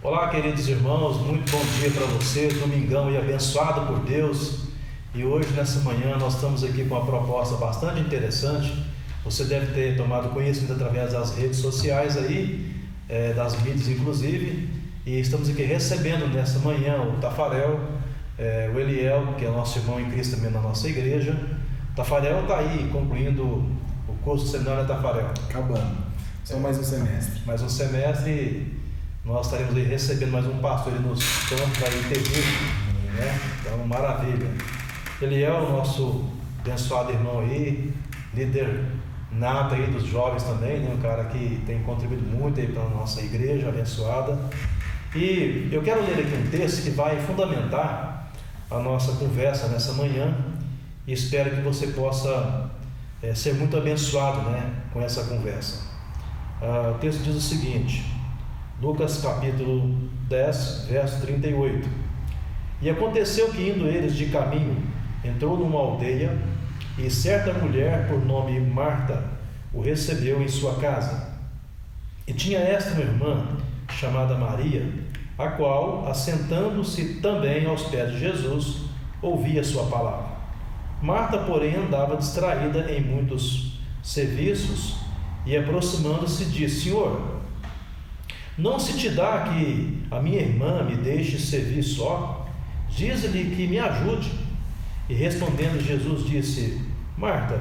Olá, queridos irmãos, muito bom dia para você, domingão e abençoado por Deus. E hoje, nessa manhã, nós estamos aqui com uma proposta bastante interessante. Você deve ter tomado conhecimento através das redes sociais aí, das mídias inclusive. E estamos aqui recebendo nessa manhã o Tafarel, o Eliel, que é nosso irmão em Cristo também na nossa igreja. O Tafarel está aí concluindo o curso do seminário Tafarel. Acabando, só mais um semestre. Mais um semestre. Nós estaremos aí recebendo mais um pastor aí nos campos aí em TV, né? Então, maravilha. Ele é o nosso abençoado irmão aí, líder nato aí dos jovens também, né? Um cara que tem contribuído muito aí para a nossa igreja abençoada. E eu quero ler aqui um texto que vai fundamentar a nossa conversa nessa manhã e espero que você possa ser muito abençoado, né, com essa conversa. O texto diz o seguinte: Lucas capítulo 10, verso 38. E aconteceu que, indo eles de caminho, entrou numa aldeia, e certa mulher, por nome Marta, o recebeu em sua casa. E tinha esta uma irmã, chamada Maria, a qual, assentando-se também aos pés de Jesus, ouvia sua palavra. Marta, porém, andava distraída em muitos serviços, e aproximando-se disse: Senhor, não se te dá que a minha irmã me deixe servir só? Diz-lhe que me ajude. E respondendo Jesus disse: Marta,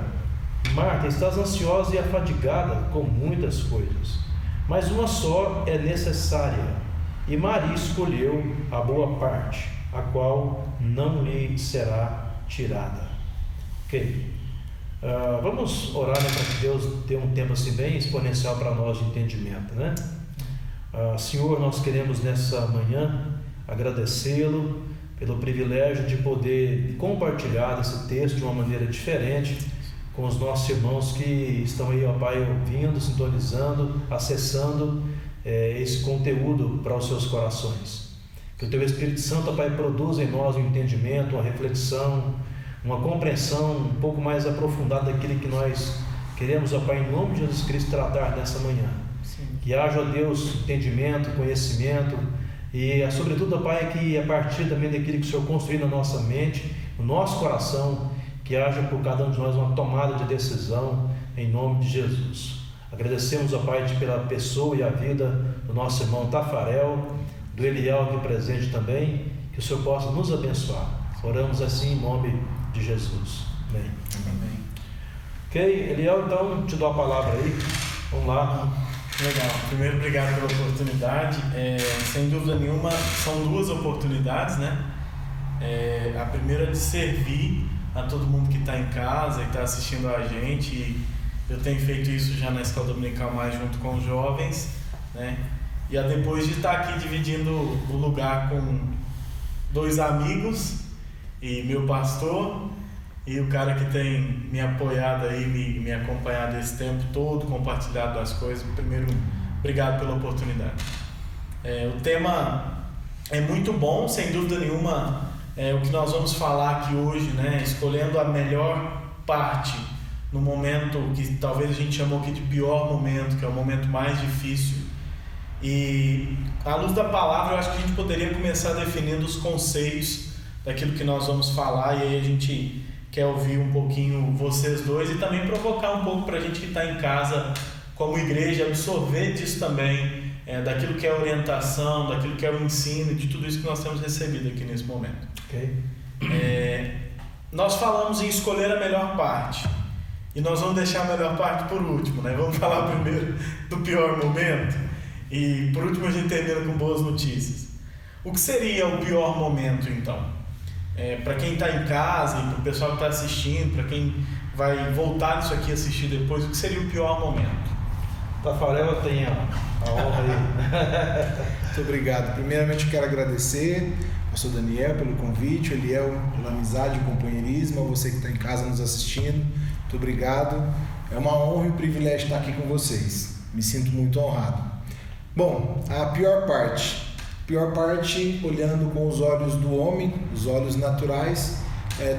Marta, estás ansiosa e afadigada com muitas coisas, mas uma só é necessária, e Maria escolheu a boa parte, a qual não lhe será tirada. Ok? Vamos orar, né, para que Deus dê um tempo assim bem exponencial para nós de entendimento, né? Senhor, nós queremos nessa manhã agradecê-lo pelo privilégio de poder compartilhar esse texto de uma maneira diferente com os nossos irmãos que estão aí, ó Pai, ouvindo, sintonizando, acessando esse conteúdo para os seus corações. Que o Teu Espírito Santo, ó Pai, produza em nós um entendimento, uma reflexão, uma compreensão um pouco mais aprofundada daquilo que nós queremos, ó Pai, em nome de Jesus Cristo, tratar nessa manhã. Que haja, ó Deus, entendimento, conhecimento e, sobretudo, ó Pai, que a partir também daquilo que o Senhor construiu na nossa mente, no nosso coração, que haja por cada um de nós uma tomada de decisão em nome de Jesus. Agradecemos, ó Pai, pela pessoa e a vida do nosso irmão Tafarel, do Eliel aqui presente também, que o Senhor possa nos abençoar. Oramos assim em nome de Jesus. Amém. Amém. Ok, Eliel, então te dou a palavra aí. Vamos lá. Legal, primeiro obrigado pela oportunidade. Sem dúvida nenhuma, são duas oportunidades, né? A primeira de servir a todo mundo que está em casa e está assistindo a gente. Eu tenho feito isso já na Escola Dominical mais junto com os jovens, né? E depois de estar aqui dividindo o lugar com dois amigos e meu pastor e o cara que tem me apoiado aí, me acompanhado esse tempo todo, compartilhado as coisas. Primeiro, obrigado pela oportunidade. O tema é muito bom, sem dúvida nenhuma, o que nós vamos falar aqui hoje, né? Escolhendo a melhor parte no momento que talvez a gente chamou aqui de pior momento, que é o momento mais difícil. E à luz da palavra, eu acho que a gente poderia começar definindo os conceitos daquilo que nós vamos falar, e aí a gente quer ouvir um pouquinho vocês dois e também provocar um pouco para a gente que está em casa como igreja, absorver disso também, daquilo que é a orientação, daquilo que é o ensino, de tudo isso que nós temos recebido aqui nesse momento. Ok. Nós falamos em escolher a melhor parte e nós vamos deixar a melhor parte por último, né? Vamos falar primeiro do pior momento e por último a gente termina com boas notícias. O que seria o pior momento então? Para quem está em casa e para o pessoal que está assistindo, para quem vai voltar isso aqui e assistir depois, o que seria o pior momento? Tafarel tem a honra aí. Muito obrigado. Primeiramente, eu quero agradecer ao pastor Daniel pelo convite, o Eliel pela amizade e companheirismo, a você que está em casa nos assistindo. Muito obrigado. É uma honra e um privilégio estar aqui com vocês. Me sinto muito honrado. Bom, a pior parte. Pior parte, olhando com os olhos do homem, os olhos naturais,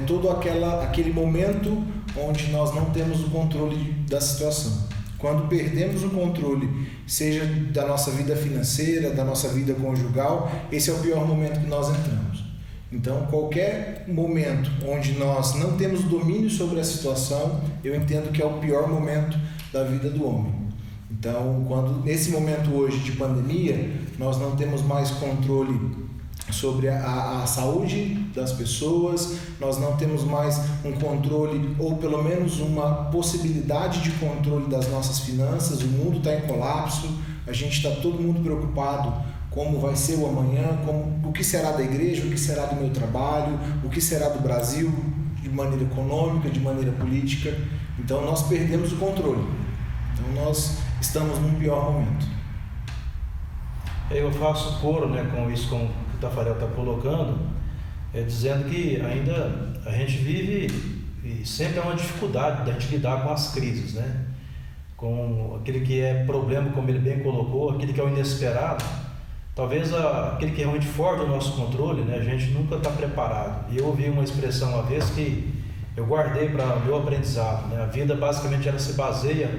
todo aquele momento onde nós não temos o controle da situação. Quando perdemos o controle, seja da nossa vida financeira, da nossa vida conjugal, esse é o pior momento que nós entramos. Então, qualquer momento onde nós não temos domínio sobre a situação, eu entendo que é o pior momento da vida do homem. Então, quando nesse momento hoje de pandemia, nós não temos mais controle sobre a saúde das pessoas, nós não temos mais um controle, ou pelo menos uma possibilidade de controle das nossas finanças, o mundo está em colapso, a gente está todo mundo preocupado como vai ser o amanhã, o que será da igreja, o que será do meu trabalho, o que será do Brasil, de maneira econômica, de maneira política. Então nós perdemos o controle, então nós estamos num pior momento. Eu faço coro, né, com isso, com o Tafarel está colocando, dizendo que ainda a gente vive e sempre é uma dificuldade da gente lidar com as crises, né? Com aquele que é problema, como ele bem colocou, aquele que é o inesperado, talvez aquele que é realmente fora do nosso controle, né? A gente nunca está preparado. E eu ouvi uma expressão uma vez que eu guardei para o meu aprendizado, né? A vida basicamente ela se baseia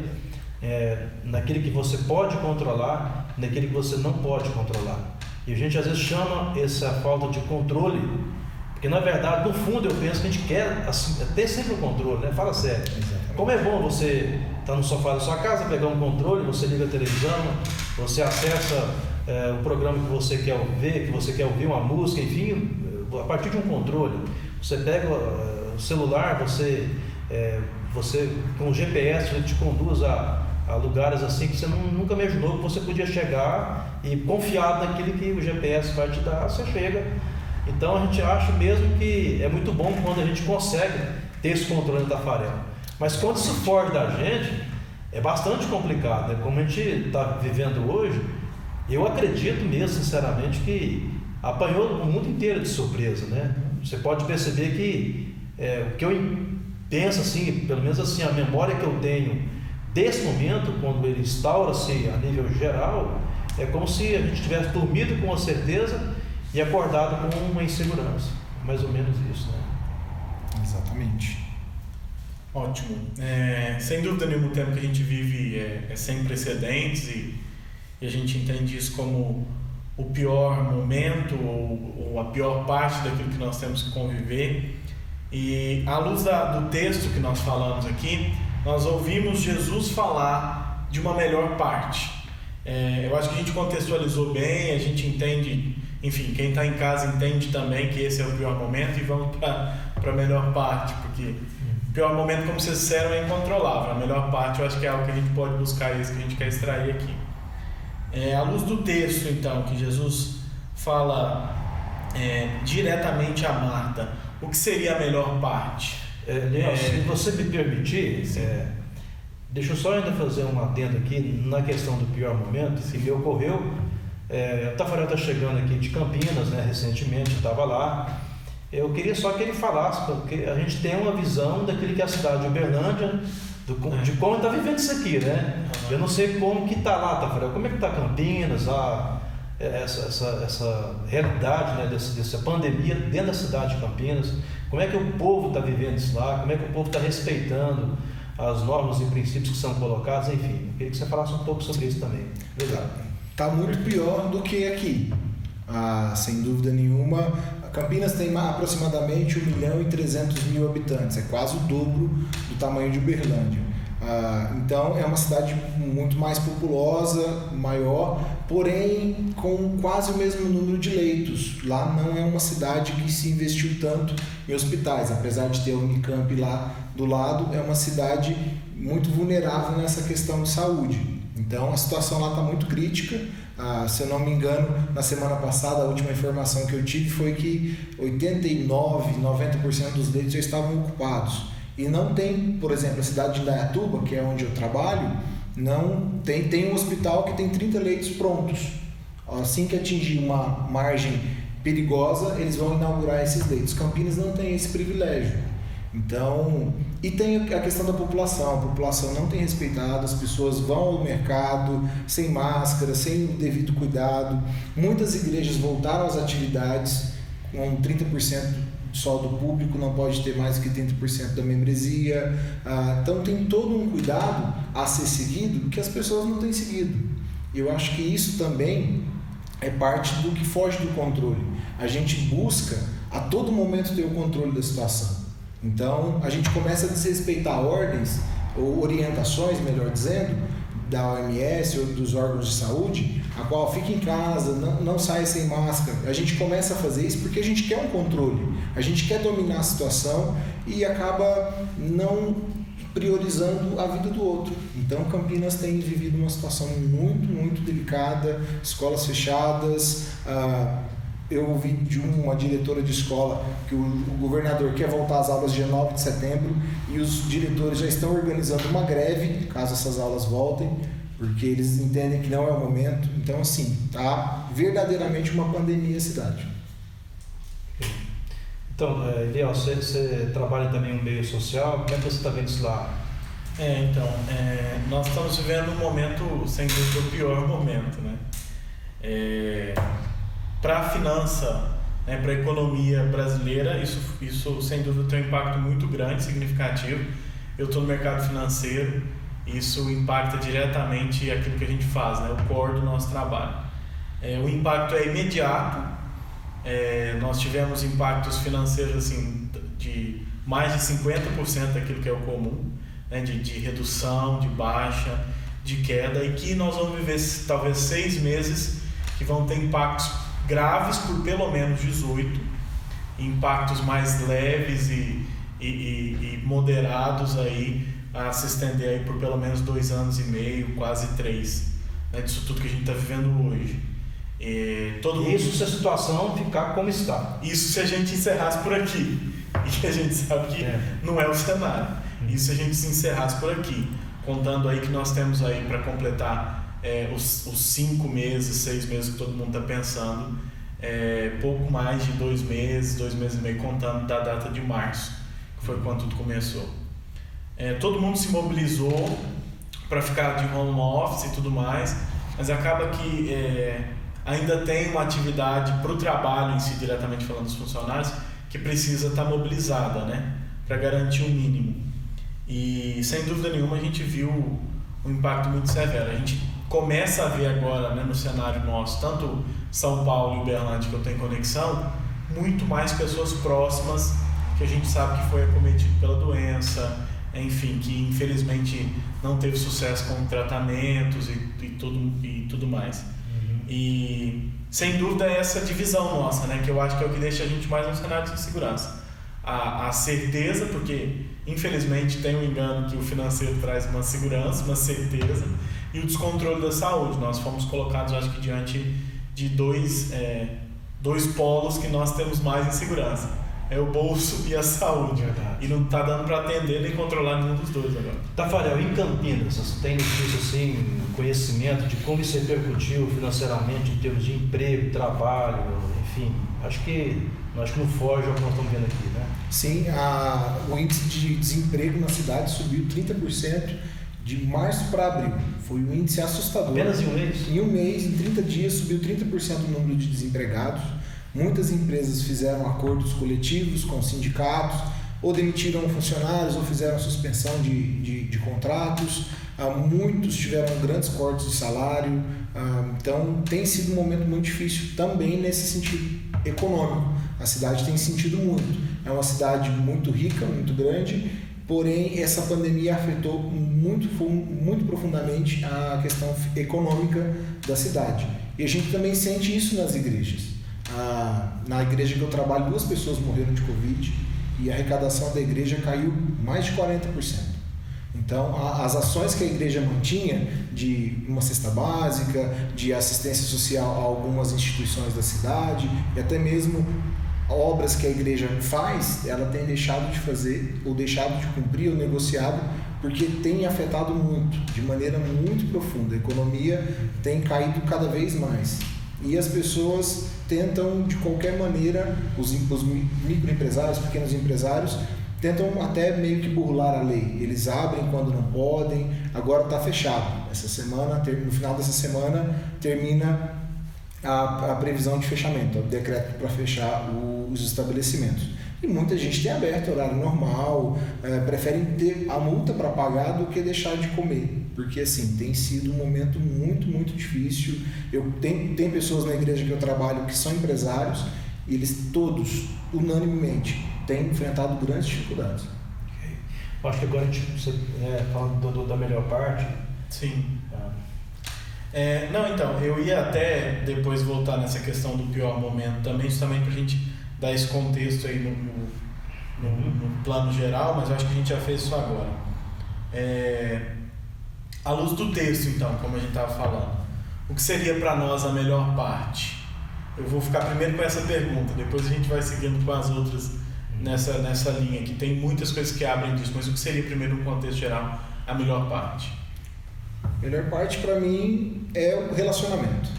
naquele que você pode controlar, naquele que você não pode controlar. E a gente às vezes chama essa falta de controle, porque na verdade, no fundo, eu penso que a gente quer assim, ter sempre o controle, né? Fala sério. Exatamente. Como é bom você estar no sofá da sua casa, pegar um controle, você liga a televisão, você acessa o programa que você quer ver, que você quer ouvir uma música, enfim, a partir de um controle. Você pega o celular, você com o GPS ele te conduz a lugares assim que você nunca imaginou que você podia chegar, e confiado naquilo que o GPS vai te dar, você chega. Então a gente acha mesmo que é muito bom quando a gente consegue ter esse controle da Tafarel. Mas quando isso foge da gente, é bastante complicado, né? Como a gente está vivendo hoje, eu acredito mesmo, sinceramente, que apanhou o mundo inteiro de surpresa, né? Você pode perceber que o que eu penso, assim, pelo menos assim, a memória que eu tenho desse momento, quando ele instaura-se a nível geral, é como se a gente tivesse dormido com uma certeza e acordado com uma insegurança. Mais ou menos isso, né? Exatamente. Ótimo. Sem dúvida nenhuma, o tempo que a gente vive é sem precedentes e a gente entende isso como o pior momento ou a pior parte daquilo que nós temos que conviver. E à luz do texto que nós falamos aqui, nós ouvimos Jesus falar de uma melhor parte. Eu acho que a gente contextualizou bem, a gente entende, enfim, quem está em casa entende também que esse é o pior momento, e vamos para a melhor parte, porque o pior momento, como vocês disseram, é incontrolável. A melhor parte eu acho que é algo que a gente pode buscar, isso que a gente quer extrair aqui. À luz do texto, então, que Jesus fala diretamente a Marta, o que seria a melhor parte? Se você me permitir, deixa eu só ainda fazer um adendo aqui na questão do pior momento, que me ocorreu. O Tafarel está chegando aqui de Campinas, né, recentemente, eu estava lá. Eu queria só que ele falasse, porque a gente tem uma visão daquele que é a cidade de Uberlândia, de como está vivendo isso aqui, né? Eu não sei como que está lá, Tafarel, como é que está Campinas, essa realidade, né, dessa pandemia dentro da cidade de Campinas, como é que o povo está vivendo isso lá, como é que o povo está respeitando as normas e princípios que são colocados, enfim. Eu queria que você falasse um pouco sobre isso também. Está muito pior do que aqui, sem dúvida nenhuma. Campinas tem aproximadamente 1.300.000 habitantes, é quase o dobro do tamanho de Uberlândia. Então é uma cidade muito mais populosa, maior, porém com quase o mesmo número de leitos. Lá não é uma cidade que se investiu tanto em hospitais, apesar de ter a Unicamp lá do lado, é uma cidade muito vulnerável nessa questão de saúde. Então a situação lá está muito crítica. Se eu não me engano, na semana passada, a última informação que eu tive foi que 89%, 90% dos leitos já estavam ocupados. E não tem, por exemplo, a cidade de Indaiatuba, que é onde eu trabalho, não tem um hospital que tem 30 leitos prontos. Assim que atingir uma margem perigosa, eles vão inaugurar esses leitos. Campinas não tem esse privilégio. Então, e tem a questão da população. A população não tem respeitado, as pessoas vão ao mercado sem máscara, sem o devido cuidado. Muitas igrejas voltaram às atividades com 30% só do público, não pode ter mais do que 30% da membresia. Então tem todo um cuidado a ser seguido que as pessoas não têm seguido. Eu acho que isso também é parte do que foge do controle. A gente busca a todo momento ter o controle da situação. Então a gente começa a desrespeitar ordens ou orientações, melhor dizendo, da OMS ou dos órgãos de saúde, a qual fica em casa, não sai sem máscara. A gente começa a fazer isso porque a gente quer um controle, a gente quer dominar a situação e acaba não priorizando a vida do outro. Então Campinas tem vivido uma situação muito, muito delicada, escolas fechadas. Eu ouvi de uma diretora de escola que o governador quer voltar às aulas dia 9 de setembro e os diretores já estão organizando uma greve, caso essas aulas voltem, porque eles entendem que não é o momento. Então, assim, tá verdadeiramente uma pandemia a cidade. Então, Eliel, você trabalha também no meio social, como é que você está vendo isso lá? Nós estamos vivendo um momento, sem dúvida, o pior momento, né? Para a finança, né, para a economia brasileira, isso sem dúvida tem um impacto muito grande, significativo. Eu estou no mercado financeiro, isso impacta diretamente aquilo que a gente faz, né, o core do nosso trabalho. O impacto é imediato. Nós tivemos impactos financeiros assim, de mais de 50% daquilo que é o comum, né, de redução, de baixa, de queda, e que nós vamos viver talvez 6 meses que vão ter impactos graves por pelo menos 18, impactos mais leves e moderados aí, a se estender aí por pelo menos 2 anos e meio, quase 3, né, disso tudo que a gente está vivendo hoje. Isso se a situação ficar como está. Isso se a gente encerrasse por aqui, e que a gente sabe que não é o cenário. Isso se a gente se encerrasse por aqui, contando aí que nós temos aí para completar os 5 meses, 6 meses que todo mundo está pensando, pouco mais de 2 meses e meio, contando da data de março, que foi quando tudo começou. Todo mundo se mobilizou para ficar de home office e tudo mais, mas acaba que ainda tem uma atividade para o trabalho em si, diretamente falando dos funcionários, que precisa estar mobilizada, né, para garantir o mínimo. E sem dúvida nenhuma a gente viu um impacto muito severo. A gente começa a ver agora, né, no cenário nosso, tanto São Paulo e Uberlândia, que eu tenho conexão, muito mais pessoas próximas que a gente sabe que foi acometido pela doença, enfim, que infelizmente não teve sucesso com tratamentos e tudo mais. E sem dúvida é essa divisão nossa, né, que eu acho que é o que deixa a gente mais num cenário de insegurança. A certeza, porque infelizmente tem um engano que o financeiro traz uma segurança, uma certeza, e o descontrole da saúde. Nós fomos colocados, acho que, diante de dois polos que nós temos mais insegurança. É o bolso e a saúde. Verdade. E não está dando para atender nem controlar nenhum dos dois agora. Tafarel, em Campinas, você tem notícia, assim, conhecimento de como isso repercutiu financeiramente em termos de emprego, trabalho, enfim, acho que não foge ao que nós estamos vendo aqui, né? Sim, o índice de desemprego na cidade subiu 30% de março para abril. Foi um índice assustador. Apenas em um mês? Em um mês, em 30 dias, subiu 30% o número de desempregados. Muitas empresas fizeram acordos coletivos com sindicatos, ou demitiram funcionários, ou fizeram suspensão de contratos. Muitos tiveram grandes cortes de salário. Então, tem sido um momento muito difícil também nesse sentido econômico. A cidade tem sentido muito. É uma cidade muito rica, muito grande, porém essa pandemia afetou muito profundamente a questão econômica da cidade. E a gente também sente isso nas igrejas. Na igreja que eu trabalho, 2 pessoas morreram de Covid e a arrecadação da igreja caiu mais de 40%. Então, as ações que a igreja mantinha, de uma cesta básica, de assistência social a algumas instituições da cidade, e até mesmo obras que a igreja faz, ela tem deixado de fazer, ou deixado de cumprir, ou negociado, porque tem afetado muito, de maneira muito profunda. A economia tem caído cada vez mais. E as pessoas tentam, de qualquer maneira, os microempresários, pequenos empresários, tentam até meio que burlar a lei. Eles abrem quando não podem, agora está fechado. Essa semana, no final dessa semana, termina a previsão de fechamento, o decreto para fechar os estabelecimentos. E muita gente tem aberto horário normal, preferem ter a multa para pagar do que deixar de comer. Porque assim, tem sido um momento muito, muito difícil. Tem pessoas na igreja que eu trabalho que são empresários e eles todos, unanimemente, têm enfrentado grandes dificuldades. Acho que agora a gente falando da melhor parte. Sim. Não, então, eu ia até depois voltar nessa questão do pior momento também, justamente para a gente dar esse contexto aí no plano geral, mas eu acho que a gente já fez isso agora. À luz do texto, então, como a gente estava falando, o que seria para nós a melhor parte? Eu vou ficar primeiro com essa pergunta, depois a gente vai seguindo com as outras nessa linha, que tem muitas coisas que abrem disso, mas o que seria primeiro no contexto geral a melhor parte? A melhor parte para mim é o relacionamento.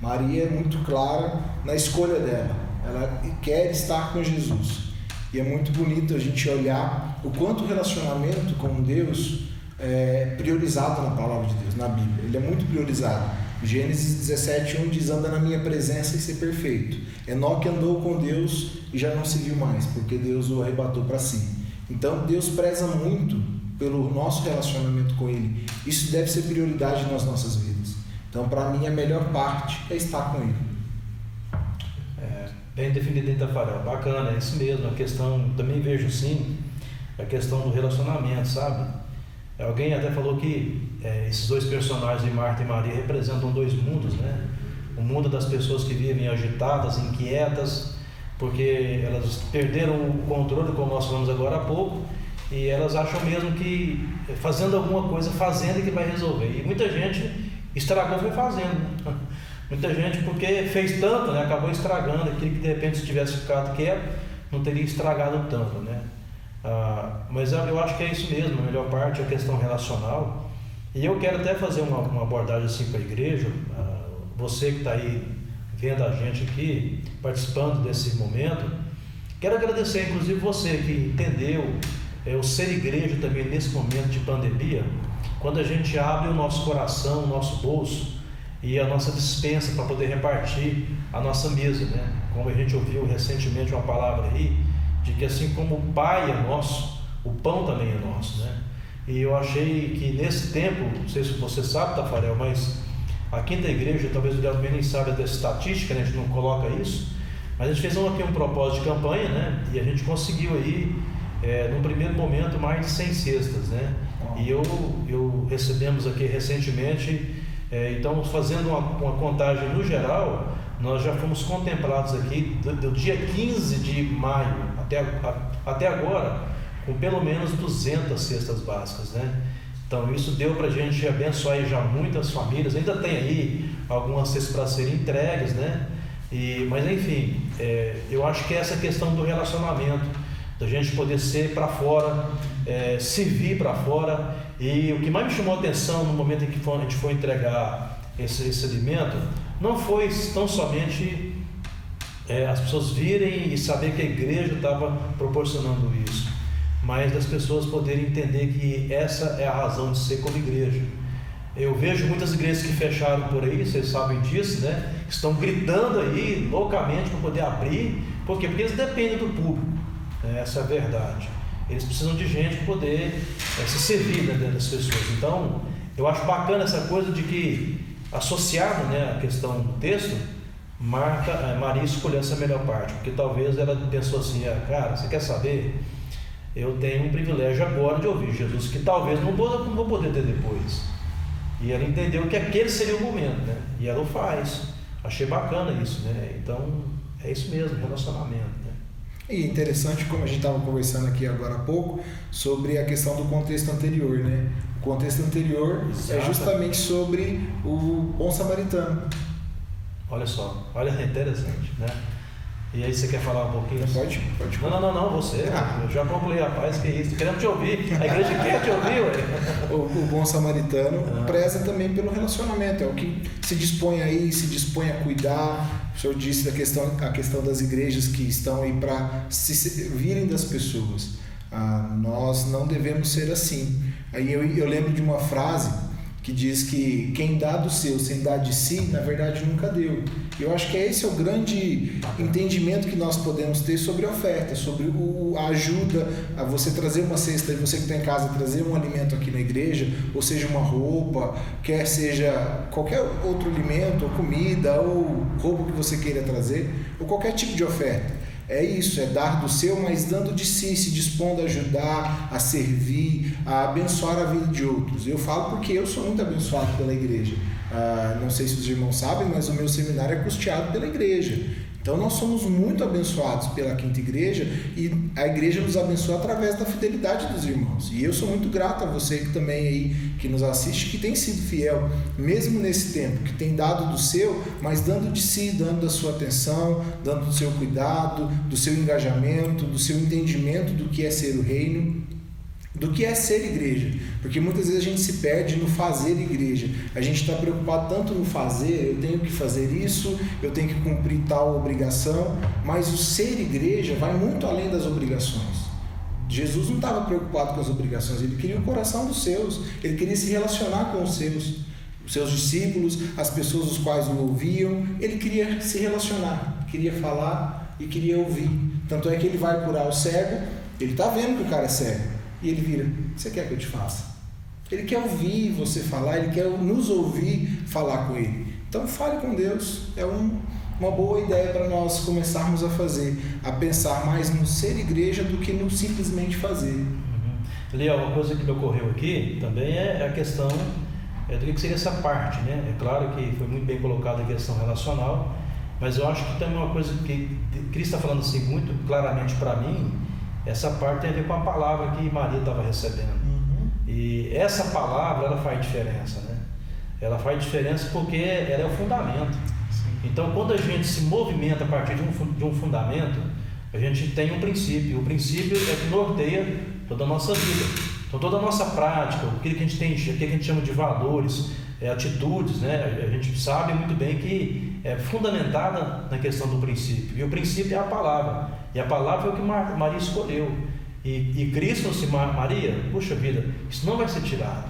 Maria é muito clara na escolha dela, ela quer estar com Jesus, e é muito bonito a gente olhar o quanto o relacionamento com Deus é priorizado na palavra de Deus, na Bíblia. Ele é muito priorizado. Gênesis 17:1 diz: anda na minha presença e ser perfeito. Enoque andou com Deus e já não se viu mais, porque Deus o arrebatou para si. Então Deus preza muito pelo nosso relacionamento com Ele. Isso deve ser prioridade nas nossas vidas. Então, para mim, a melhor parte é estar com Ele. Bem definido, Tafarel. Bacana, é isso mesmo. A questão, também vejo sim, a questão do relacionamento, sabe? Alguém até falou que esses dois personagens de Marta e Maria representam dois mundos, né? O mundo das pessoas que vivem agitadas, inquietas, porque elas perderam o controle, como nós falamos agora há pouco, e elas acham mesmo que fazendo alguma coisa, fazendo é que vai resolver. E muita gente estragou foi fazendo, né? Muita gente, porque fez tanto, né? Acabou estragando aquilo que de repente se tivesse ficado quieto, não teria estragado tanto, né? Mas eu acho que é isso mesmo, a melhor parte é a questão relacional. E eu quero até fazer uma abordagem assim para a igreja. Você que está aí vendo a gente aqui, participando desse momento, quero agradecer inclusive você que entendeu o ser igreja também nesse momento de pandemia, quando a gente abre o nosso coração, o nosso bolso e a nossa despensa para poder repartir a nossa mesa, né? Como a gente ouviu recentemente uma palavra aí, de que assim como o Pai é nosso, o pão também é nosso, né? E eu achei que nesse tempo, não sei se você sabe, Tafarel, mas a Quinta Igreja, talvez o Guilherme nem saiba dessa estatística, né? A gente não coloca isso, mas a gente fez aqui um propósito de campanha, né? E a gente conseguiu aí, num primeiro momento, mais de 100 cestas, né? E eu recebemos aqui recentemente, então fazendo uma contagem no geral, nós já fomos contemplados aqui do dia 15 de maio até agora, com pelo menos 200 cestas básicas, né? Então isso deu para a gente abençoar aí já muitas famílias, ainda tem aí algumas cestas para serem entregues, né? Mas enfim, eu acho que essa questão do relacionamento, da gente poder ser para fora, servir para fora. E o que mais me chamou a atenção no momento em que a gente foi entregar esse alimento, não foi tão somente as pessoas virem e saber que a igreja estava proporcionando isso, mas das pessoas poderem entender que essa é a razão de ser como igreja. Eu vejo muitas igrejas que fecharam por aí, vocês sabem disso, né? Estão gritando aí loucamente para poder abrir. Por quê? Porque eles dependem do público, né? Essa é a verdade. Eles precisam de gente para poder se servir, né, das pessoas. Então, eu acho bacana essa coisa de que, associado, né, à questão do texto, Maria escolheu essa melhor parte, porque talvez ela pensou assim: cara, você quer saber? Eu tenho um privilégio agora de ouvir Jesus, que talvez não vou poder ter depois. E ela entendeu que aquele seria o momento, né? E ela o faz. Achei bacana isso, né? Então, é isso mesmo, relacionamento, né? E interessante, como a gente estava conversando aqui agora há pouco, sobre a questão do contexto anterior, né? O contexto anterior é justamente sobre o bom samaritano. Olha só, olha, é interessante, né? E aí você quer falar um pouquinho? Pode. Não, você. Eu já concluí, rapaz, que isso. Queremos te ouvir. A igreja quer te ouvir, ué. O bom samaritano preza também pelo relacionamento. É o que se dispõe aí, se dispõe a cuidar. O senhor disse a questão das igrejas que estão aí para se servirem das pessoas. Nós não devemos ser assim. Aí eu lembro de uma frase que diz que quem dá do seu sem dar de si, na verdade nunca deu. E eu acho que esse é o grande entendimento que nós podemos ter sobre a oferta, sobre a ajuda a você trazer uma cesta, e você que está em casa trazer um alimento aqui na igreja, ou seja uma roupa, quer seja qualquer outro alimento, ou comida, ou roupa que você queira trazer, ou qualquer tipo de oferta. É isso, é dar do seu, mas dando de si, se dispondo a ajudar, a servir, a abençoar a vida de outros. Eu falo porque eu sou muito abençoado pela igreja. Não sei se os irmãos sabem, mas o meu seminário é custeado pela igreja. Então nós somos muito abençoados pela Quinta Igreja, e a igreja nos abençoa através da fidelidade dos irmãos. E eu sou muito grato a você que também aí, que nos assiste, que tem sido fiel, mesmo nesse tempo, que tem dado do seu, mas dando de si, dando da sua atenção, dando do seu cuidado, do seu engajamento, do seu entendimento do que é ser o reino, do que é ser igreja, porque muitas vezes a gente se perde no fazer igreja. A gente está preocupado tanto no fazer, eu tenho que fazer isso, eu tenho que cumprir tal obrigação, mas o ser igreja vai muito além das obrigações. Jesus não estava preocupado com as obrigações, ele queria o coração dos seus, ele queria se relacionar com os seus discípulos, as pessoas os quais o ouviam, ele queria se relacionar, queria falar e queria ouvir. Tanto é que ele vai curar o cego, ele está vendo que o cara é cego, e ele vira: o que você quer que eu te faça? Ele quer ouvir você falar, ele quer nos ouvir falar com ele. Então fale com Deus, é uma boa ideia para nós começarmos a fazer, a pensar mais no ser igreja do que no simplesmente fazer. Léo, uma coisa que me ocorreu aqui também é a questão do que seria essa parte, né? É claro que foi muito bem colocada a questão relacional, mas eu acho que também uma coisa que Cristo está falando assim muito claramente para mim. Essa parte tem a ver com a palavra que Maria estava recebendo. E essa palavra, ela faz diferença, né? Ela faz diferença porque ela é o fundamento. Sim. Então, quando a gente se movimenta a partir de um fundamento, a gente tem um princípio. O princípio é que norteia toda a nossa vida. Então, toda a nossa prática, o que a gente tem, o que a gente chama de valores, atitudes, né? A gente sabe muito bem que é fundamentada na questão do princípio. E o princípio é a palavra. E a palavra é o que Maria escolheu. E Cristo disse: Maria, puxa vida, isso não vai ser tirado.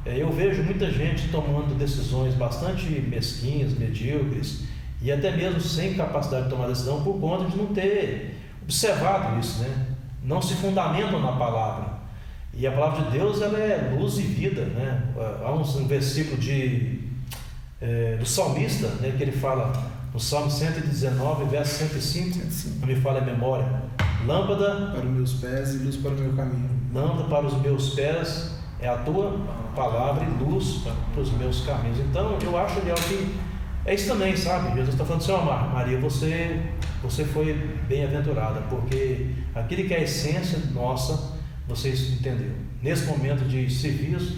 Eu vejo muita gente tomando decisões bastante mesquinhas, medíocres, e até mesmo sem capacidade de tomar decisão por conta de não ter observado isso, né? Não se fundamentam na palavra. E a palavra de Deus, ela é luz e vida, né? Há um versículo do salmista, né, que ele fala no Salmo 119, verso 105, não me falha a memória: lâmpada para os meus pés e luz para o meu caminho. Lâmpada para os meus pés é a tua palavra e luz para os meus caminhos. Então eu acho, Léo, que é isso também, sabe? Jesus está falando assim: Maria, você foi bem-aventurada, porque aquilo que é a essência nossa, você entendeu. Nesse momento de serviço,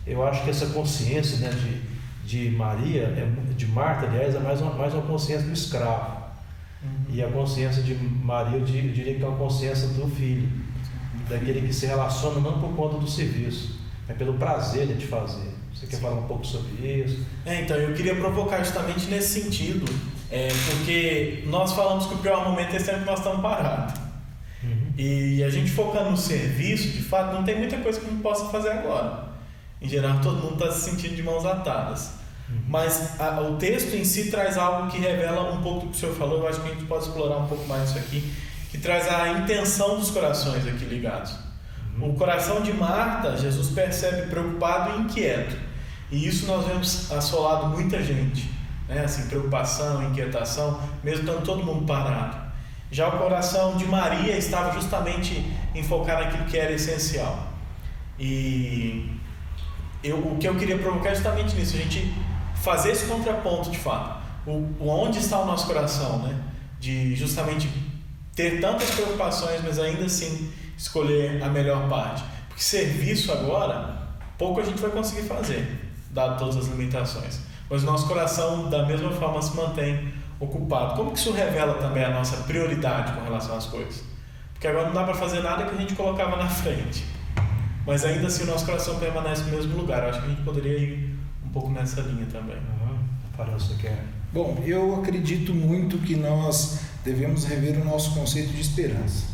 eu acho que essa consciência, né, de Maria, de Marta, aliás, é mais uma consciência do escravo. E a consciência de Maria, eu diria que é uma consciência do filho, daquele que se relaciona não por conta do serviço, mas pelo prazer de fazer. Você quer falar um pouco sobre isso? Então, eu queria provocar justamente nesse sentido, porque nós falamos que o pior momento é sempre que nós estamos parados. E a gente focando no serviço, de fato, não tem muita coisa que a gente possa fazer agora. Em geral, todo mundo está se sentindo de mãos atadas. Mas o texto em si traz algo que revela um pouco do que o senhor falou. Eu acho que a gente pode explorar um pouco mais isso aqui, que traz a intenção dos corações aqui ligados. O coração de Marta, Jesus percebe preocupado e inquieto. E isso nós vemos assolado muita gente, né? Assim, preocupação, inquietação, mesmo estando todo mundo parado. Já o coração de Maria estava justamente em focar naquilo que era essencial. E o que eu queria provocar é justamente nisso, a gente fazer esse contraponto de fato. Onde está o nosso coração, né? De justamente ter tantas preocupações, mas ainda assim escolher a melhor parte. Porque serviço agora, pouco a gente vai conseguir fazer, dado todas as limitações. Mas o nosso coração, da mesma forma, se mantém ocupado. Como que isso revela também a nossa prioridade com relação às coisas? Porque agora não dá para fazer nada que a gente colocava na frente. Mas ainda assim o nosso coração permanece no mesmo lugar. Eu acho que a gente poderia ir um pouco nessa linha também. Parece que é. Bom, eu acredito muito que nós devemos rever o nosso conceito de esperança.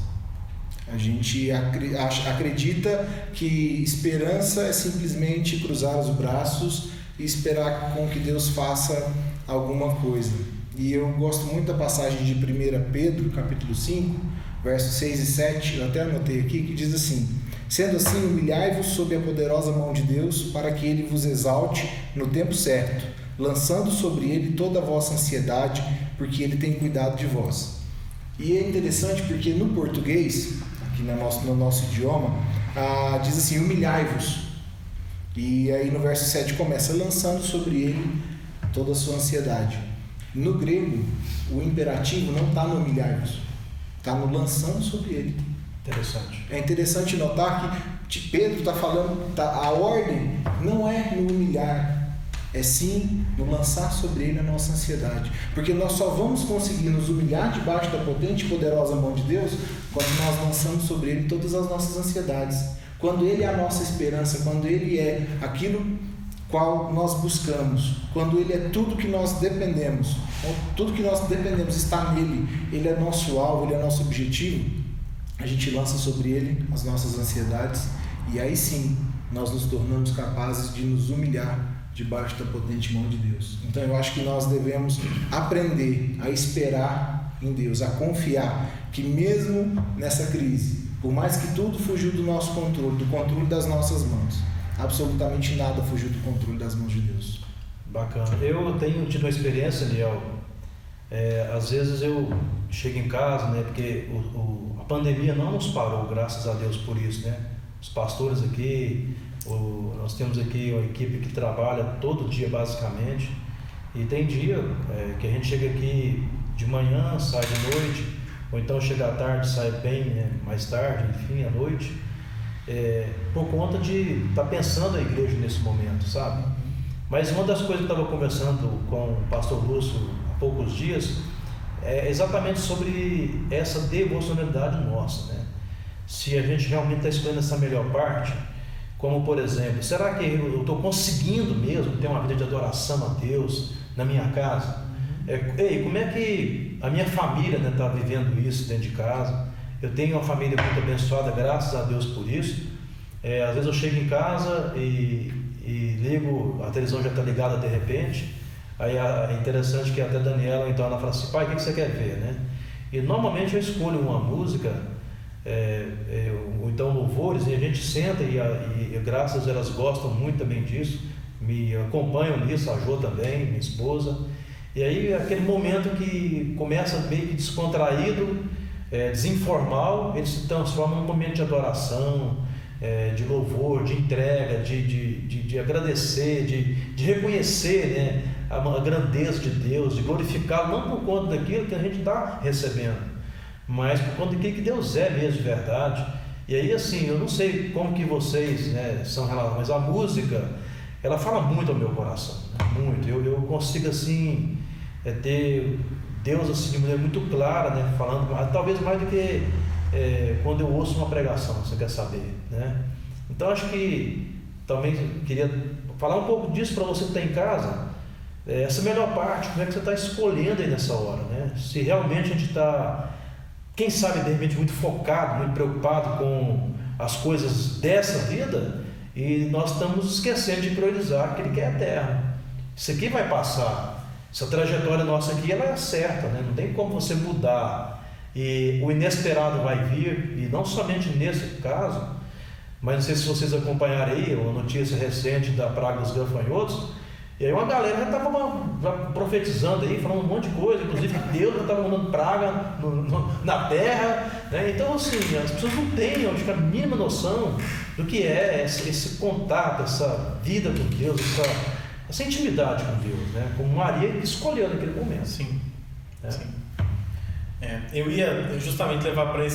A gente acredita que esperança é simplesmente cruzar os braços e esperar com que Deus faça alguma coisa. E eu gosto muito da passagem de 1 Pedro, capítulo 5, versos 6 e 7, eu até anotei aqui, que diz assim: sendo assim, humilhai-vos sob a poderosa mão de Deus, para que Ele vos exalte no tempo certo, lançando sobre Ele toda a vossa ansiedade, porque Ele tem cuidado de vós. E é interessante porque no português, aqui no nosso idioma, diz assim, humilhai-vos. E aí no verso 7 começa, lançando sobre Ele toda a sua ansiedade. No grego, o imperativo não está no humilhai-vos, está no lançando sobre Ele. Interessante. É interessante notar que Pedro está falando, a ordem não é no humilhar, é sim no lançar sobre Ele a nossa ansiedade. Porque nós só vamos conseguir nos humilhar debaixo da potente e poderosa mão de Deus quando nós lançamos sobre Ele todas as nossas ansiedades. Quando Ele é a nossa esperança, quando Ele é aquilo qual nós buscamos, quando Ele é tudo que nós dependemos, tudo que nós dependemos está nele, Ele é nosso alvo, Ele é nosso objetivo, a gente lança sobre Ele as nossas ansiedades e aí sim nós nos tornamos capazes de nos humilhar debaixo da potente mão de Deus. Então eu acho que nós devemos aprender a esperar em Deus, a confiar que mesmo nessa crise, por mais que tudo fugiu do nosso controle, do controle das nossas mãos, absolutamente nada fugiu do controle das mãos de Deus. Bacana. Eu tenho tido uma experiência, Liel, às vezes eu chego em casa, né, porque a pandemia não nos parou, graças a Deus por isso, né? Os pastores aqui, nós temos aqui uma equipe que trabalha todo dia basicamente, e tem dia que a gente chega aqui de manhã, sai de noite, ou então chega à tarde, sai bem, né, mais tarde, enfim, à noite, por conta de estar pensando a igreja nesse momento, sabe? Mas uma das coisas que eu estava conversando com o pastor Lúcio há poucos dias é exatamente sobre essa devocionalidade nossa, né? Se a gente realmente está escolhendo essa melhor parte, como por exemplo, será que eu estou conseguindo mesmo ter uma vida de adoração a Deus na minha casa? Como é que a minha família está vivendo isso dentro de casa? Eu tenho uma família muito abençoada, graças a Deus por isso. Às vezes eu chego em casa e ligo, a televisão já está ligada de repente. Aí é interessante que até a Daniela, então, ela fala assim, pai, o que você quer ver, né? E normalmente eu escolho uma música, ou então louvores, e a gente senta e graças a elas gostam muito também disso, me acompanham nisso, a Jo também, minha esposa. E aí aquele momento que começa meio que descontraído, desinformal, ele se transforma num momento de adoração, de louvor, de entrega, de agradecer, de reconhecer, né, a grandeza de Deus, de glorificá-lo, não por conta daquilo que a gente está recebendo, mas por conta daquilo que Deus é mesmo de verdade. E aí assim, eu não sei como que vocês, né, são relacionados, mas a música, ela fala muito ao meu coração, né, muito. Eu consigo assim, ter Deus assim, de maneira muito clara, né, falando, talvez mais do que quando eu ouço uma pregação, você quer saber, né? Então acho que também queria falar um pouco disso para você que está em casa, essa melhor parte, como é que você está escolhendo aí nessa hora, né? Se realmente a gente está, quem sabe de repente muito focado, muito preocupado com as coisas dessa vida e nós estamos esquecendo de priorizar aquilo que é eterno. Isso aqui vai passar, essa trajetória nossa aqui ela é certa, né? Não tem como você mudar. E o inesperado vai vir, e não somente nesse caso, mas não sei se vocês acompanharam aí uma notícia recente da praga dos gafanhotos, e aí uma galera já estava profetizando aí, falando um monte de coisa, inclusive que Deus já estava mandando praga na terra, né? Então assim, as pessoas não têm, acho que, a mínima noção do que é esse contato, essa vida com Deus, essa intimidade com Deus, né? Como Maria escolheu naquele momento. Sim, sim. Eu ia justamente levar para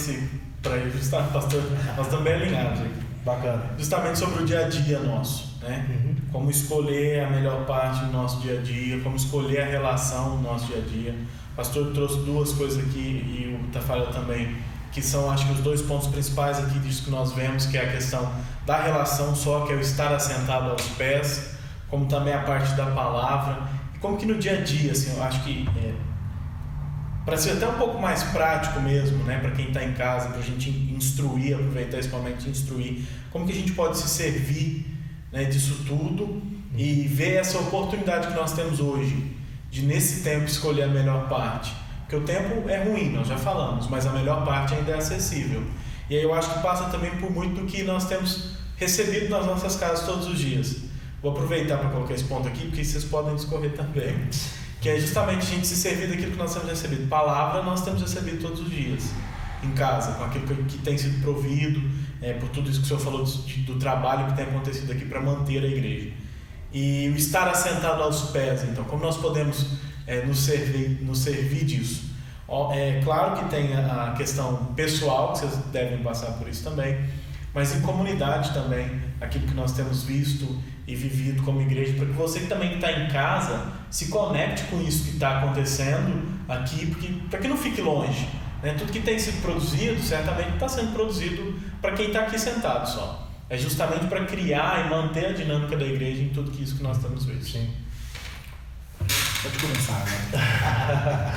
pastor, nós também alinhados aqui. Bacana. Justamente sobre o dia a dia nosso, né? Uhum. Como escolher a melhor parte do nosso dia a dia, como escolher a relação do nosso dia a dia. O pastor trouxe duas coisas aqui e o Tafarel também, que são, acho que, os dois pontos principais aqui disso que nós vemos, que é a questão da relação só, que é o estar assentado aos pés, como também a parte da palavra, e como que no dia a dia, assim, eu acho que para ser até um pouco mais prático mesmo, né, para quem está em casa, para a gente instruir, aproveitar esse momento de instruir, como que a gente pode se servir, né, disso tudo e ver essa oportunidade que nós temos hoje, de nesse tempo escolher a melhor parte. Porque o tempo é ruim, nós já falamos, mas a melhor parte ainda é acessível. E aí eu acho que passa também por muito do que nós temos recebido nas nossas casas todos os dias. Vou aproveitar para colocar esse ponto aqui, porque vocês podem discorrer também. Que é justamente a gente se servir daquilo que nós temos recebido. Palavra nós temos recebido todos os dias, em casa, com aquilo que tem sido provido, por tudo isso que o senhor falou do trabalho que tem acontecido aqui para manter a igreja. E o estar assentado aos pés, então, como nós podemos nos servir disso? É claro que tem a questão pessoal, que vocês devem passar por isso também, mas em comunidade também, aquilo que nós temos visto e vivido como igreja, para que você também que está em casa se conecte com isso que está acontecendo aqui, para que não fique longe, né? Tudo que tem sido produzido, certamente está sendo produzido para quem está aqui sentado só. É justamente para criar e manter a dinâmica da igreja em tudo isso que nós estamos vendo. Sim. Pode começar, né?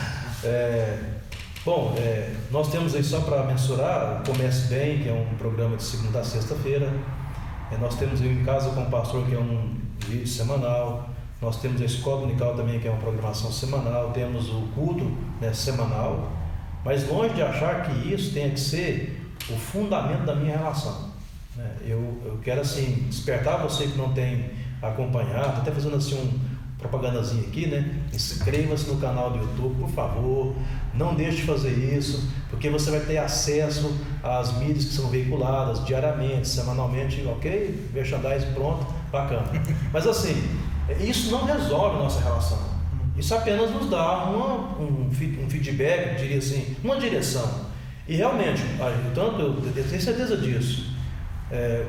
Nós temos aí, só para mensurar, o Comece Bem, que é um programa de segunda a sexta-feira. Nós temos aí Em Casa com o Pastor, que é um vídeo semanal. Nós temos a Escola Dominical também, que é uma programação semanal. Temos o culto, né, semanal. Mas longe de achar que isso tenha que ser o fundamento da minha relação. Eu quero assim despertar você que não tem acompanhado, estou até fazendo assim um propagandazinha aqui, né? Inscreva-se no canal do YouTube, por favor, não deixe de fazer isso, porque você vai ter acesso às mídias que são veiculadas diariamente, semanalmente, ok? Merchandising pronto, bacana. Mas assim, isso não resolve a nossa relação, isso apenas nos dá um feedback, diria assim, uma direção. E realmente, eu tenho certeza disso.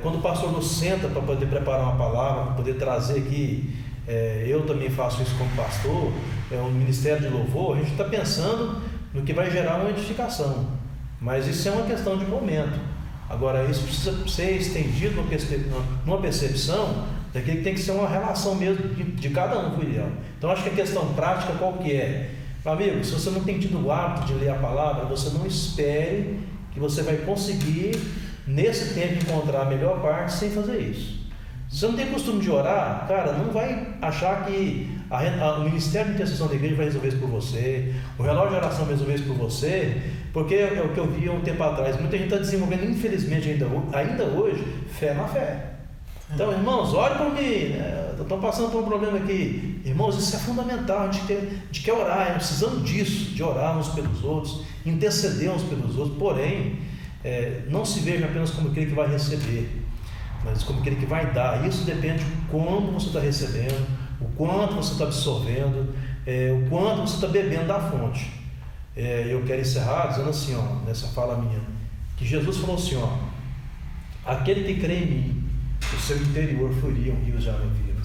Quando o pastor nos senta para poder preparar uma palavra, para poder trazer aqui, eu também faço isso como pastor, um ministério de louvor, a gente está pensando no que vai gerar uma edificação, mas isso é uma questão de momento. Agora, isso precisa ser estendido numa percepção daquilo que tem que ser uma relação mesmo de cada um com o ideal. Então, acho que a questão prática qual que é? Meu amigo, se você não tem tido o hábito de ler a palavra, você não espere que você vai conseguir nesse tempo encontrar a melhor parte sem fazer isso. Se você não tem costume de orar, cara, não vai achar que o Ministério de Intercessão da Igreja vai resolver isso por você, o relógio de oração vai resolver isso por você, porque é o que eu vi há um tempo atrás. Muita gente está desenvolvendo, infelizmente, ainda hoje, fé na fé. Então, irmãos, olhem por mim, estão passando por um problema aqui. Irmãos, isso é fundamental, a gente quer orar, precisamos disso, de orar uns pelos outros, interceder uns pelos outros, porém, não se veja apenas como aquele que vai receber, mas como aquele que vai dar. Isso depende de como você está recebendo, o quanto você está absorvendo, o quanto você está bebendo da fonte. Eu quero encerrar dizendo assim, nessa fala minha, que Jesus falou assim, aquele que crê em mim, o seu interior fluiriam rios de água viva.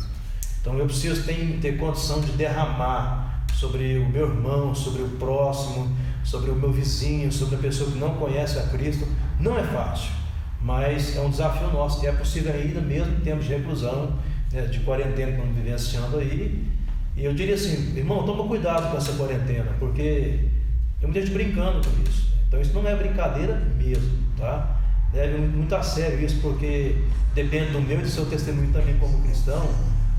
Então eu preciso ter condição de derramar sobre o meu irmão, sobre o próximo, sobre o meu vizinho, sobre a pessoa que não conhece a Cristo. Não é fácil, mas é um desafio nosso, e é possível ainda mesmo em tempos de reclusão, né, de quarentena que estamos vivenciando aí. E eu diria assim, irmão, toma cuidado com essa quarentena, porque tem muita gente brincando com isso. Então isso não é brincadeira mesmo, tá? Leve muito a sério isso, porque depende do meu e do seu testemunho também como cristão,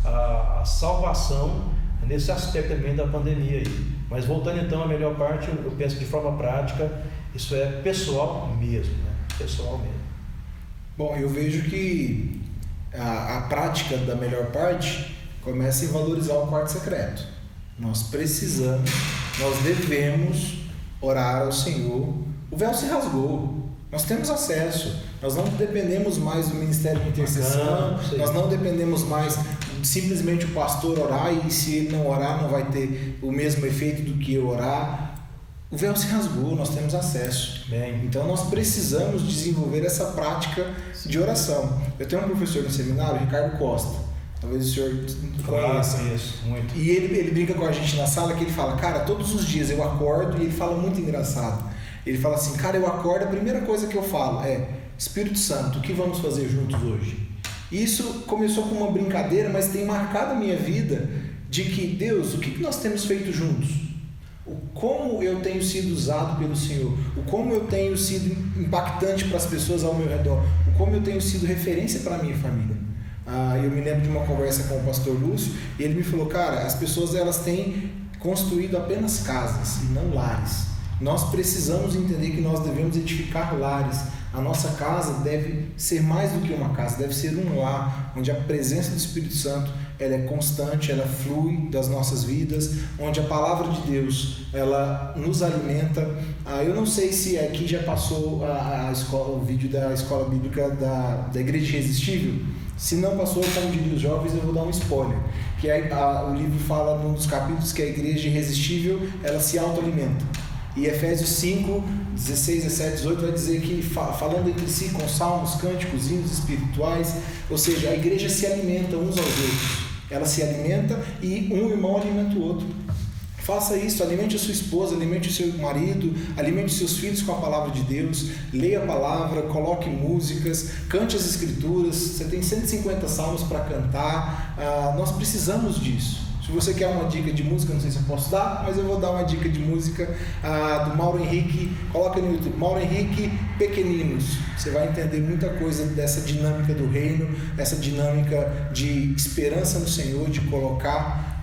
a salvação nesse aspecto também da pandemia aí. Mas voltando então à melhor parte, eu penso que de forma prática, isso é pessoal mesmo, né? Pessoal mesmo. Bom, eu vejo que a prática da melhor parte começa em valorizar o quarto secreto. Nós precisamos, nós devemos orar ao Senhor. O véu se rasgou, nós temos acesso, nós não dependemos mais do Ministério de Intercessão, nós não dependemos mais simplesmente o pastor orar, e se ele não orar não vai ter o mesmo efeito do que eu orar. O véu se rasgou, nós temos acesso. Bem. Então nós precisamos desenvolver essa prática de oração. Eu tenho um professor no seminário, Ricardo Costa, talvez o senhor conheça. Isso, muito. E ele brinca com a gente na sala, que ele fala, cara, todos os dias eu acordo, e ele fala muito engraçado. Ele fala assim, cara, eu acordo, a primeira coisa que eu falo é, Espírito Santo, o que vamos fazer juntos hoje? Isso começou com uma brincadeira, mas tem marcado a minha vida de que, Deus, o que nós temos feito juntos? como eu tenho sido usado pelo Senhor, o como eu tenho sido impactante para as pessoas ao meu redor, o como eu tenho sido referência para a minha família. Eu me lembro de uma conversa com o pastor Lúcio, e ele me falou, cara, as pessoas elas têm construído apenas casas e não lares. Nós precisamos entender que nós devemos edificar lares. A nossa casa deve ser mais do que uma casa, deve ser um lar, onde a presença do Espírito Santo ela é constante, ela flui das nossas vidas, onde a palavra de Deus ela nos alimenta. Eu não sei se aqui já passou o vídeo da escola bíblica da Igreja Irresistível. Se não passou, como diria os jovens, eu vou dar um spoiler, que o livro fala num dos capítulos que a Igreja Irresistível ela se autoalimenta. E Efésios 5, 16, 17, 18 vai dizer que falando entre si com salmos, cânticos, hinos espirituais, ou seja, a igreja se alimenta uns aos outros. Ela se alimenta e um irmão alimenta o outro. Faça isso, alimente a sua esposa, alimente o seu marido, alimente os seus filhos com a palavra de Deus, leia a palavra, coloque músicas, cante as escrituras. Você tem 150 salmos para cantar, nós precisamos disso. Se você quer uma dica de música, não sei se eu posso dar, mas eu vou dar uma dica de música do Mauro Henrique. Coloca no YouTube, Mauro Henrique Pequeninos. Você vai entender muita coisa dessa dinâmica do reino, essa dinâmica de esperança no Senhor, de colocar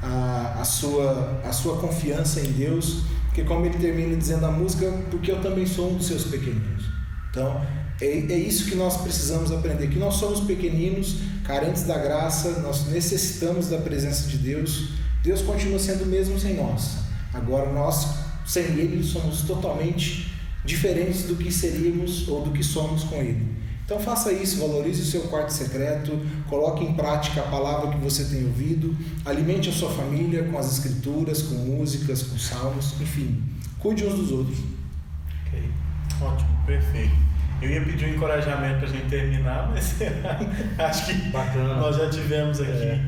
a sua confiança em Deus, porque como ele termina dizendo a música, porque eu também sou um dos seus pequeninos. Então, é isso que nós precisamos aprender, que nós somos pequeninos, carentes da graça, nós necessitamos da presença de Deus. Deus continua sendo o mesmo sem nós. Agora nós, sem Ele, somos totalmente diferentes do que seríamos ou do que somos com Ele. Então faça isso, valorize o seu quarto secreto, coloque em prática a palavra que você tem ouvido, alimente a sua família com as escrituras, com músicas, com salmos, enfim, cuide uns dos outros. Ok, ótimo, perfeito. Eu ia pedir um encorajamento para a gente terminar, mas acho que bacana. Nós já tivemos aqui.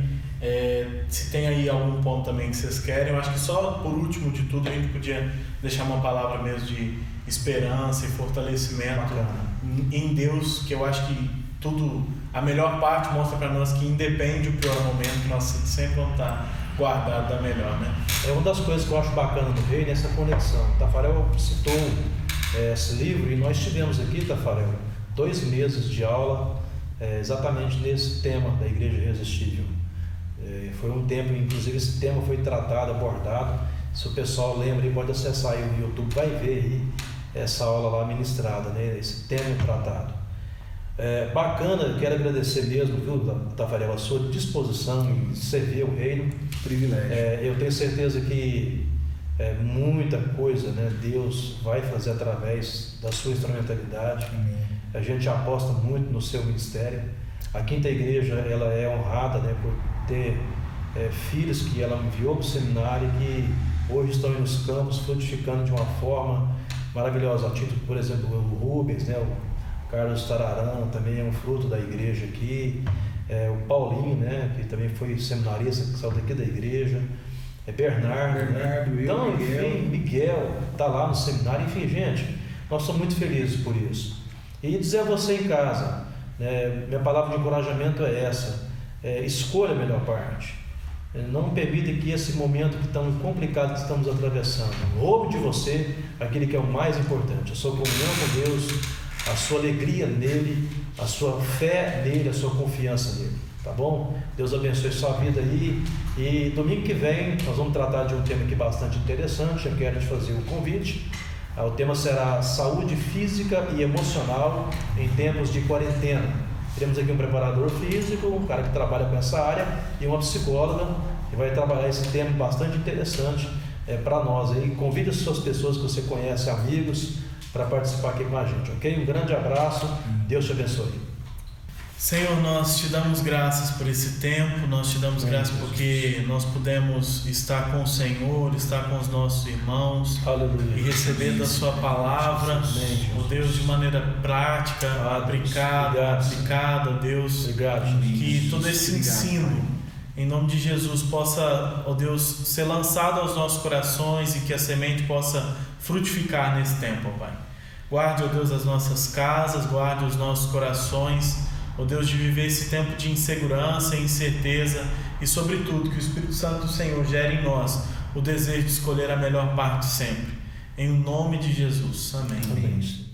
Se tem aí algum ponto também que vocês querem, eu acho que só por último de tudo a gente podia deixar uma palavra mesmo de esperança e fortalecimento em Deus, que eu acho que a melhor parte mostra para nós que independe do pior momento, que nós sempre vamos estar guardados da melhor, né? É uma das coisas que eu acho bacana do reino, essa conexão. O Tafarel citou esse livro e nós tivemos aqui, Tafarel, 2 meses de aula exatamente nesse tema da Igreja Irresistível. Foi um tempo, inclusive esse tema foi tratado, abordado. Se o pessoal lembra, pode acessar aí no YouTube, vai ver aí essa aula lá ministrada, né? Esse tema tratado. Bacana, quero agradecer mesmo, viu, Tafarel, a sua disposição em servir o reino. Privilégio. Eu tenho certeza que muita coisa, né, Deus vai fazer através da sua instrumentalidade. Amém. A gente aposta muito no seu ministério. A Quinta Igreja ela é honrada, né, por ter filhos que ela enviou para o seminário e que hoje estão aí nos campos frutificando de uma forma maravilhosa. A título, por exemplo, o Rubens, né, o Carlos Tararã também é um fruto da igreja aqui. O Paulinho, né, que também foi seminarista, que saiu daqui da igreja. Bernardo, né? Então, enfim, Miguel está lá no seminário. Enfim, gente, nós somos muito felizes por isso. E dizer a você em casa, minha palavra de encorajamento é essa: escolha a melhor parte. Não permita que esse momento que tão complicado que estamos atravessando roube de você aquele que é o mais importante, a sua comunhão com Deus, a sua alegria nele, a sua fé nele, a sua confiança nele. Tá bom? Deus abençoe sua vida aí. E domingo que vem nós vamos tratar de um tema aqui bastante interessante. Eu quero te fazer um convite. O tema será saúde física e emocional em tempos de quarentena. Teremos aqui um preparador físico, um cara que trabalha com essa área, e uma psicóloga que vai trabalhar esse tema bastante interessante para nós aí. Convide as suas pessoas que você conhece, amigos, para participar aqui com a gente, ok? Um grande abraço, Deus te abençoe. Senhor, nós te damos graças por esse tempo, nós te damos graças porque nós pudemos estar com o Senhor, estar com os nossos irmãos. Aleluia. E receber da sua palavra, ó Deus, de maneira prática, aplicada, Deus. Obrigado. Que todo esse ensino, em nome de Jesus, possa, ó Deus, ser lançado aos nossos corações e que a semente possa frutificar nesse tempo, ó Pai. Guarde, ó Deus, as nossas casas, guarde os nossos corações, ó Deus, de viver esse tempo de insegurança e incerteza, e, sobretudo, que o Espírito Santo do Senhor gere em nós o desejo de escolher a melhor parte sempre. Em nome de Jesus. Amém. Amém.